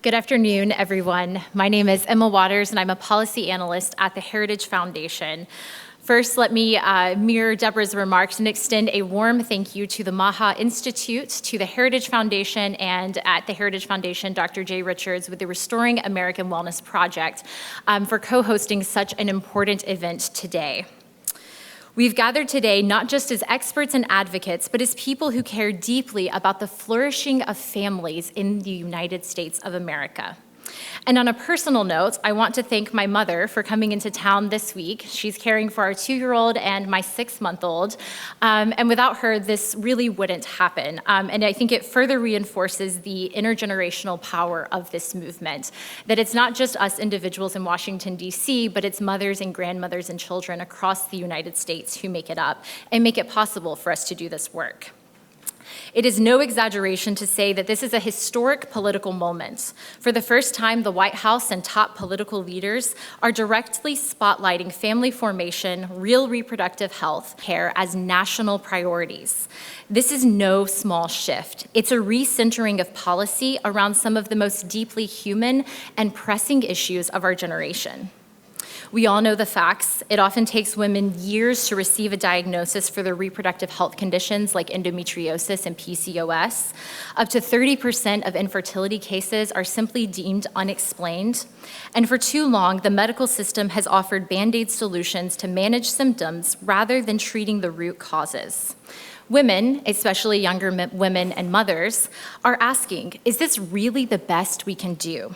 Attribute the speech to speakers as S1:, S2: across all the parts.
S1: Good afternoon, everyone. My name is Emma Waters, and I'm a policy analyst at the Heritage Foundation. First, let me mirror Deborah's remarks and extend a warm thank you to the MAHA Institute, to the Heritage Foundation, and at the Heritage Foundation, Dr. Jay Richards with the Restoring American Wellness Project for co-hosting such an important event today. We've gathered today not just as experts and advocates, but as people who care deeply about the flourishing of families in the United States of America. And on a personal note, I want to thank my mother for coming into town this week. She's caring for our 2-year-old and my 6-month-old. And without her, this really wouldn't happen. And I think it further reinforces the intergenerational power of this movement, that it's not just us individuals in Washington, D.C., but it's mothers and grandmothers and children across the United States who make it up and make it possible for us to do this work. It is no exaggeration to say that this is a historic political moment. For the first time, the White House and top political leaders are directly spotlighting family formation, real reproductive health care as national priorities. This is no small shift. It's a recentering of policy around some of the most deeply human and pressing issues of our generation. We all know the facts. It often takes women years to receive a diagnosis for their reproductive health conditions like endometriosis and PCOS. Up to 30% of infertility cases are simply deemed unexplained. And for too long, the medical system has offered Band-Aid solutions to manage symptoms rather than treating the root causes. Women, especially younger women and mothers, are asking, is this really the best we can do?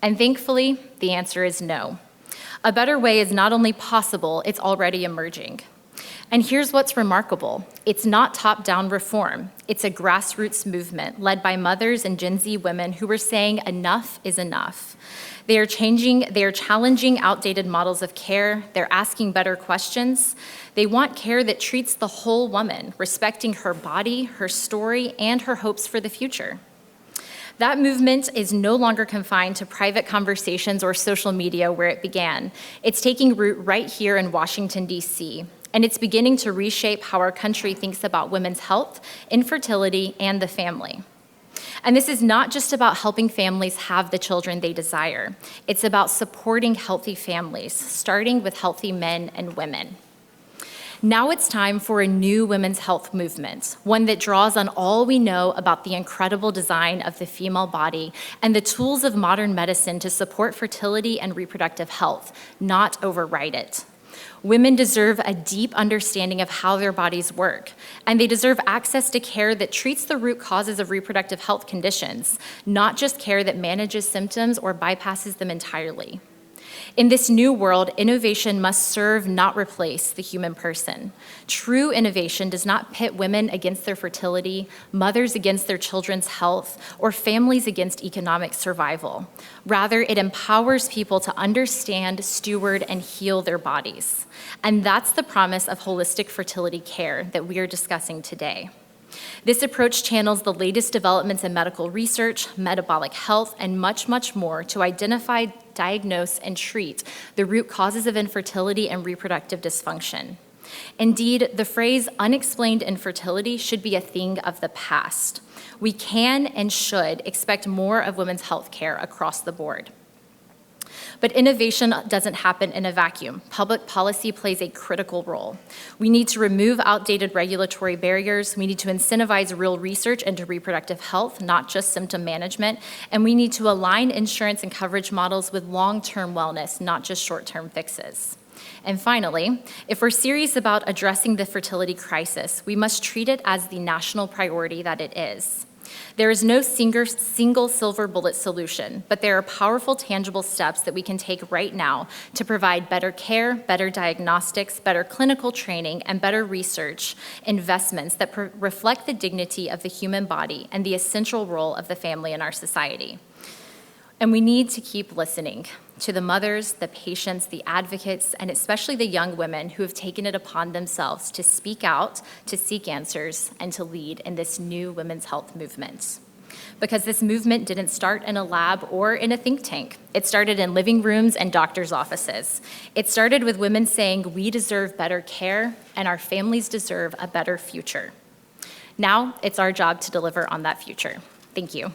S1: And thankfully, the answer is no. A better way is not only possible, it's already emerging. And here's what's remarkable. It's not top-down reform. It's a grassroots movement led by mothers and Gen Z women who are saying enough is enough. They are challenging outdated models of care. They're asking better questions. They want care that treats the whole woman, respecting her body, her story, and her hopes for the future. That movement is no longer confined to private conversations or social media where it began. It's taking root right here in Washington, D.C., and it's beginning to reshape how our country thinks about women's health, infertility, and the family. And this is not just about helping families have the children they desire. It's about supporting healthy families, starting with healthy men and women. Now it's time for a new women's health movement, one that draws on all we know about the incredible design of the female body and the tools of modern medicine to support fertility and reproductive health, not override it. Women deserve a deep understanding of how their bodies work, and they deserve access to care that treats the root causes of reproductive health conditions, not just care that manages symptoms or bypasses them entirely. In this new world, innovation must serve, not replace, the human person. True innovation does not pit women against their fertility, mothers against their children's health, or families against economic survival. Rather, it empowers people to understand, steward, and heal their bodies. And that's the promise of holistic fertility care that we are discussing today. This approach channels the latest developments in medical research, metabolic health, and much, much more to identify, diagnose, and treat the root causes of infertility and reproductive dysfunction. Indeed, the phrase unexplained infertility should be a thing of the past. We can and should expect more of women's health care across the board. But innovation doesn't happen in a vacuum. Public policy plays a critical role. We need to remove outdated regulatory barriers. We need to incentivize real research into reproductive health, not just symptom management. And we need to align insurance and coverage models with long-term wellness, not just short-term fixes. And finally, if we're serious about addressing the fertility crisis, we must treat it as the national priority that it is. There is no single silver bullet solution, but there are powerful, tangible steps that we can take right now to provide better care, better diagnostics, better clinical training, and better research investments that reflect the dignity of the human body and the essential role of the family in our society. And we need to keep listening to the mothers, the patients, the advocates, and especially the young women who have taken it upon themselves to speak out, to seek answers, and to lead in this new women's health movement. Because this movement didn't start in a lab or in a think tank. It started in living rooms and doctors' offices. It started with women saying, we deserve better care, and our families deserve a better future. Now, it's our job to deliver on that future. Thank you.